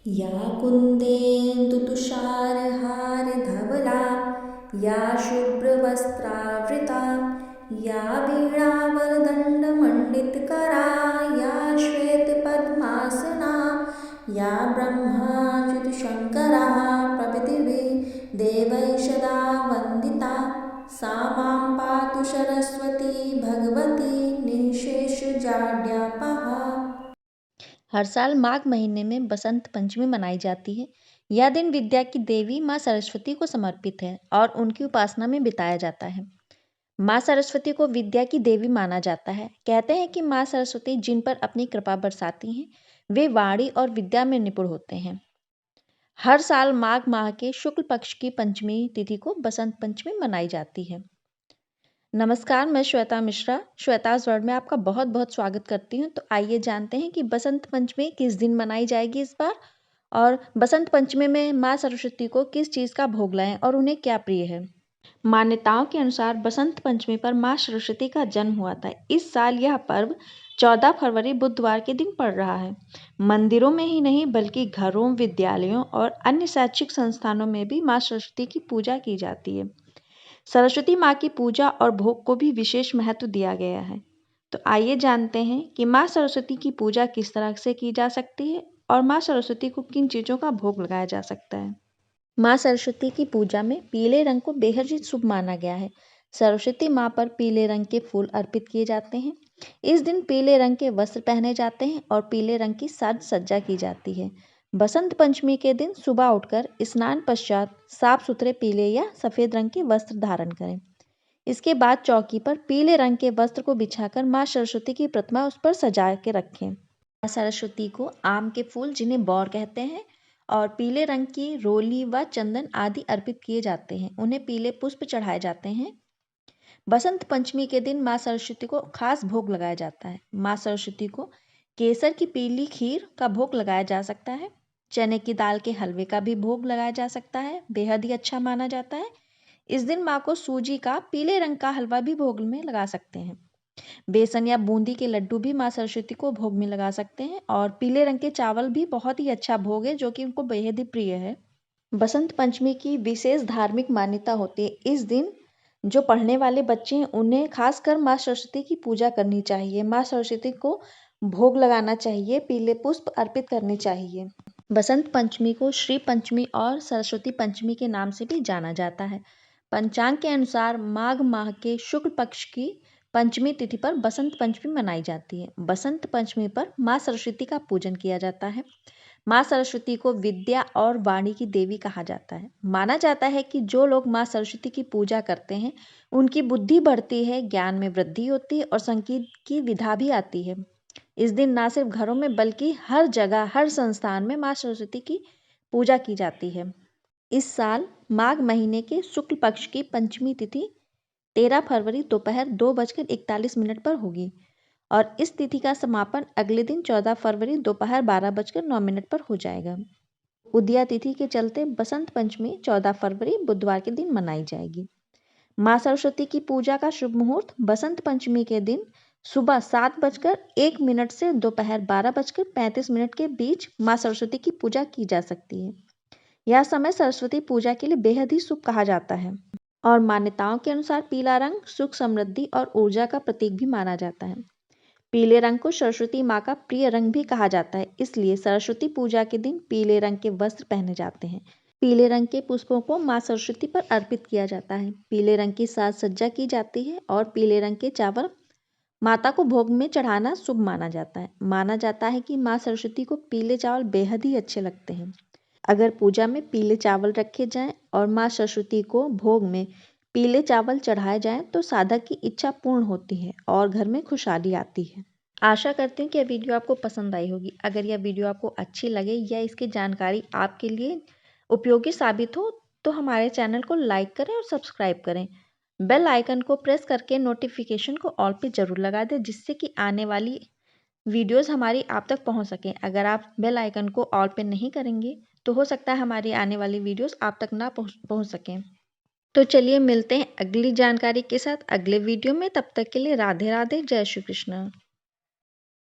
या कुन्देन्दुतुषारहारधवला या शुभ्रवस्त्रावृता या वीणावरदण्डमण्डितकरा या श्वेतपद्मासना या ब्रह्माच्युतशङ्करः प्रभृतिभिः देवैः सदा वन्दिता सा मां पातु सरस्वती भगवती निःशेषजाड्यापहा। हर साल माघ महीने में बसंत पंचमी मनाई जाती है। यह दिन विद्या की देवी माँ सरस्वती को समर्पित है और उनकी उपासना में बिताया जाता है। माँ सरस्वती को विद्या की देवी माना जाता है। कहते हैं कि माँ सरस्वती जिन पर अपनी कृपा बरसाती हैं, वे वाणी और विद्या में निपुण होते हैं। हर साल माघ माह के शुक्ल पक्ष की पंचमी तिथि को बसंत पंचमी मनाई जाती है। नमस्कार, मैं श्वेता मिश्रा श्वेताज वर्ल्ड में आपका बहुत बहुत स्वागत करती हूँ। तो आइए जानते हैं कि बसंत पंचमी किस दिन मनाई जाएगी इस बार, और बसंत पंचमी में माँ सरस्वती को किस चीज़ का भोग लगाएं और उन्हें क्या प्रिय है। मान्यताओं के अनुसार बसंत पंचमी पर माँ सरस्वती का जन्म हुआ था। इस साल यह पर्व 14 फरवरी बुधवार के दिन पड़ रहा है। मंदिरों में ही नहीं बल्कि घरों, विद्यालयों और अन्य शैक्षिक संस्थानों में भी माँ सरस्वती की पूजा की जाती है। सरस्वती माँ की पूजा और भोग को भी विशेष महत्व दिया गया है। तो आइए जानते हैं कि माँ सरस्वती की पूजा किस तरह से की जा सकती है और माँ सरस्वती को किन चीज़ों का भोग लगाया जा सकता है। माँ सरस्वती की पूजा में पीले रंग को बेहद ही शुभ माना गया है। सरस्वती माँ पर पीले रंग के फूल अर्पित किए जाते हैं। इस दिन पीले रंग के वस्त्र पहने जाते हैं और पीले रंग की साज सज्जा की जाती है। बसंत पंचमी के दिन सुबह उठकर स्नान पश्चात साफ सुथरे पीले या सफ़ेद रंग के वस्त्र धारण करें। इसके बाद चौकी पर पीले रंग के वस्त्र को बिछाकर माँ सरस्वती की प्रतिमा उस पर सजा के रखें। माँ सरस्वती को आम के फूल, जिन्हें बौर कहते हैं, और पीले रंग की रोली व चंदन आदि अर्पित किए जाते हैं। उन्हें पीले पुष्प चढ़ाए जाते हैं। बसंत पंचमी के दिन माँ सरस्वती को खास भोग लगाया जाता है। माँ सरस्वती को केसर की पीली खीर का भोग लगाया जा सकता है। चने की दाल के हलवे का भी भोग लगाया जा सकता है, बेहद ही अच्छा माना जाता है। इस दिन माँ को सूजी का पीले रंग का हलवा भी भोग में लगा सकते हैं। बेसन या बूंदी के लड्डू भी माँ सरस्वती को भोग में लगा सकते हैं, और पीले रंग के चावल भी बहुत ही अच्छा भोग है जो कि उनको बेहद ही प्रिय है। बसंत पंचमी की विशेष धार्मिक मान्यता होती है। इस दिन जो पढ़ने वाले बच्चे हैं उन्हें खासकर माँ सरस्वती की पूजा करनी चाहिए। माँ सरस्वती को भोग लगाना चाहिए, पीले पुष्प अर्पित करने चाहिए। बसंत पंचमी को श्री पंचमी और सरस्वती पंचमी के नाम से भी जाना जाता है। पंचांग के अनुसार माघ माह के शुक्ल पक्ष की पंचमी तिथि पर बसंत पंचमी मनाई जाती है। बसंत पंचमी पर माँ सरस्वती का पूजन किया जाता है। माँ सरस्वती को विद्या और वाणी की देवी कहा जाता है। माना जाता है कि जो लोग माँ सरस्वती की पूजा करते हैं उनकी बुद्धि बढ़ती है, ज्ञान में वृद्धि होती है और संगीत की विधा भी आती है। इस दिन न सिर्फ घरों में बल्कि हर जगह, हर संस्थान में माँ सरस्वती की पूजा की जाती है। इस साल माघ महीने के शुक्ल पक्ष की पंचमी तिथि 13 फरवरी दोपहर 2:41 पर होगी और इस तिथि का समापन अगले दिन 14 फरवरी दोपहर 12:09 पर हो जाएगा। उदया तिथि के चलते बसंत पंचमी 14 फरवरी बुधवार के दिन मनाई जाएगी। माँ सरस्वती की पूजा का शुभ मुहूर्त बसंत पंचमी के दिन सुबह 7:01 से दोपहर 12:35 के बीच माँ सरस्वती की पूजा की जा सकती है। यह समय सरस्वती पूजा के लिए बेहद ही शुभ कहा जाता है और मान्यताओं के अनुसार पीला रंग सुख, समृद्धि और ऊर्जा का प्रतीक भी माना जाता है। पीले रंग को सरस्वती माँ का प्रिय रंग भी कहा जाता है, इसलिए सरस्वती पूजा के दिन पीले रंग के वस्त्र पहने जाते हैं। पीले रंग के पुष्पों को माँ सरस्वती पर अर्पित किया जाता है। पीले रंग की साज सज्जा की जाती है और पीले रंग के चावल माता को भोग में चढ़ाना शुभ माना जाता है। माना जाता है कि माँ सरस्वती को पीले चावल बेहद ही अच्छे लगते हैं। अगर पूजा में पीले चावल रखे जाएं और माँ सरस्वती को भोग में पीले चावल चढ़ाए जाएं तो साधक की इच्छा पूर्ण होती है और घर में खुशहाली आती है। आशा करती हूँ कि यह वीडियो आपको पसंद आई होगी। अगर यह वीडियो आपको अच्छी लगे या इसकी जानकारी आपके लिए उपयोगी साबित हो तो हमारे चैनल को लाइक करें और सब्सक्राइब करें। बेल आइकन को प्रेस करके नोटिफिकेशन को ऑल पे ज़रूर लगा दें, जिससे कि आने वाली वीडियोस हमारी आप तक पहुंच सकें। अगर आप बेल आइकन को ऑल पे नहीं करेंगे तो हो सकता है हमारी आने वाली वीडियोस आप तक ना पहुंच सकें। तो चलिए मिलते हैं अगली जानकारी के साथ अगले वीडियो में। तब तक के लिए राधे राधे, जय श्री कृष्ण।